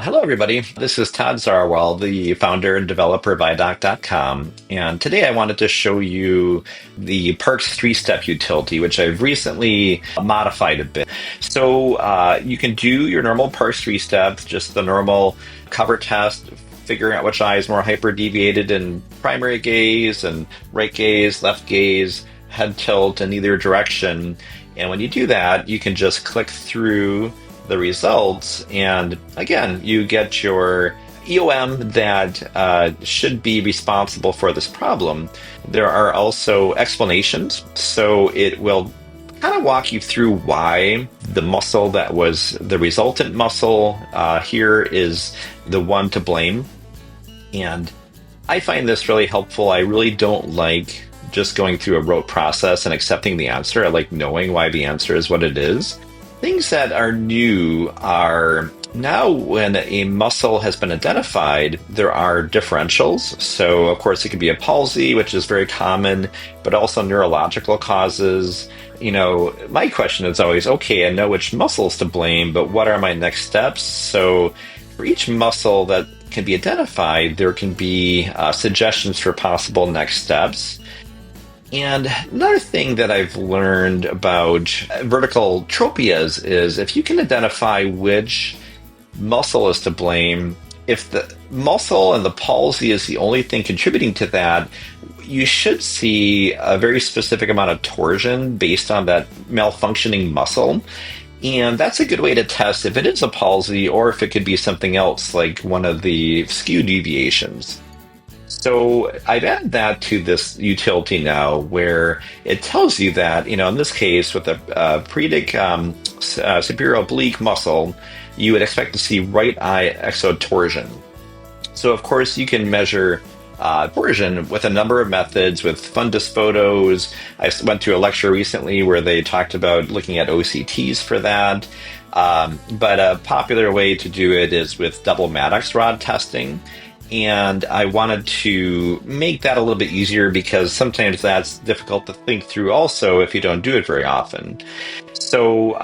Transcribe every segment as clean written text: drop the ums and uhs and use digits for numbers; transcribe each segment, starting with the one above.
Hello, everybody. This is Todd Zarwal, the founder and developer of iDoc.com. And today I wanted to show you the Perks three-step utility, which I've recently modified a bit. So you can do your normal Perks three steps, just the normal cover test, figuring out which eye is more hyperdeviated in primary gaze and right gaze, left gaze, head tilt in either direction. And when you do that, you can just click through the results, and again, you get your EOM that should be responsible for this problem. There are also explanations, so it will kind of walk you through why the muscle that was the resultant muscle here is the one to blame. And I find this really helpful. I really don't like just going through a rote process and accepting the answer. I like knowing why the answer is what it is. Things that are new are now when a muscle has been identified, there are differentials. So, of course, it could be a palsy, which is very common, but also neurological causes. My question is always, okay, I know which muscle is to blame, but what are my next steps? So, for each muscle that can be identified, there can be suggestions for possible next steps. And another thing that I've learned about vertical tropias is if you can identify which muscle is to blame, if the muscle and the palsy is the only thing contributing to that, you should see a very specific amount of torsion based on that malfunctioning muscle. And that's a good way to test if it is a palsy or if it could be something else, like one of the skew deviations. So I've added that to this utility now where it tells you that, in this case, with a periodic superior oblique muscle, you would expect to see right eye exotorsion. So, of course, you can measure torsion with a number of methods, with fundus photos. I went to a lecture recently where they talked about looking at OCTs for that. But a popular way to do it is with double Maddox rod testing. And I wanted to make that a little bit easier because sometimes that's difficult to think through also if you don't do it very often. So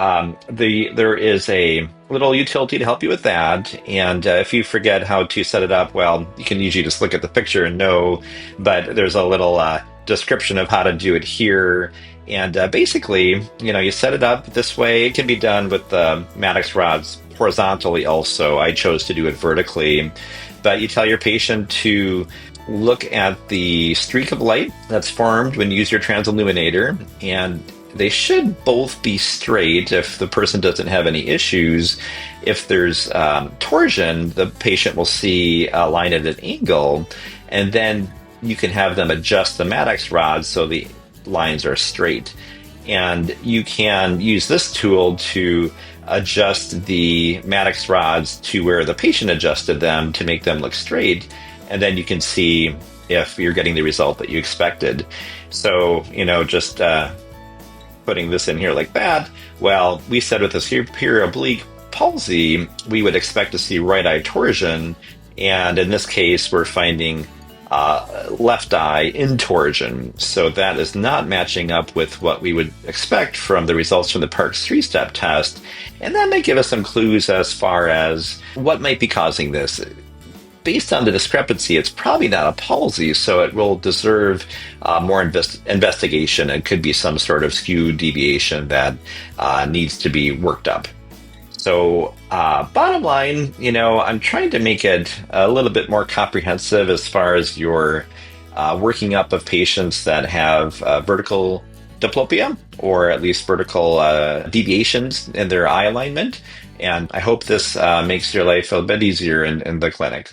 there is a little utility to help you with that. And if you forget how to set it up, well, you can usually just look at the picture and know, but there's a little description of how to do it here. And basically, you set it up this way. It can be done with the Maddox rods horizontally also. I chose to do it vertically. But you tell your patient to look at the streak of light that's formed when you use your transilluminator, and they should both be straight if the person doesn't have any issues. If there's torsion, the patient will see a line at an angle, and then you can have them adjust the Maddox rod so the lines are straight. And you can use this tool to adjust the Maddox rods to where the patient adjusted them to make them look straight. And then you can see if you're getting the result that you expected. So, just putting this in here like that. Well, we said with the superior oblique palsy, we would expect to see right eye torsion. And in this case, we're finding left eye intorsion. So that is not matching up with what we would expect from the results from the Perks three-step test. And that may give us some clues as far as what might be causing this. Based on the discrepancy, it's probably not a palsy, so it will deserve more investigation and could be some sort of skew deviation that needs to be worked up. So, bottom line, I'm trying to make it a little bit more comprehensive as far as your working up of patients that have vertical diplopia, or at least vertical deviations in their eye alignment. And I hope this makes your life a bit easier in the clinic.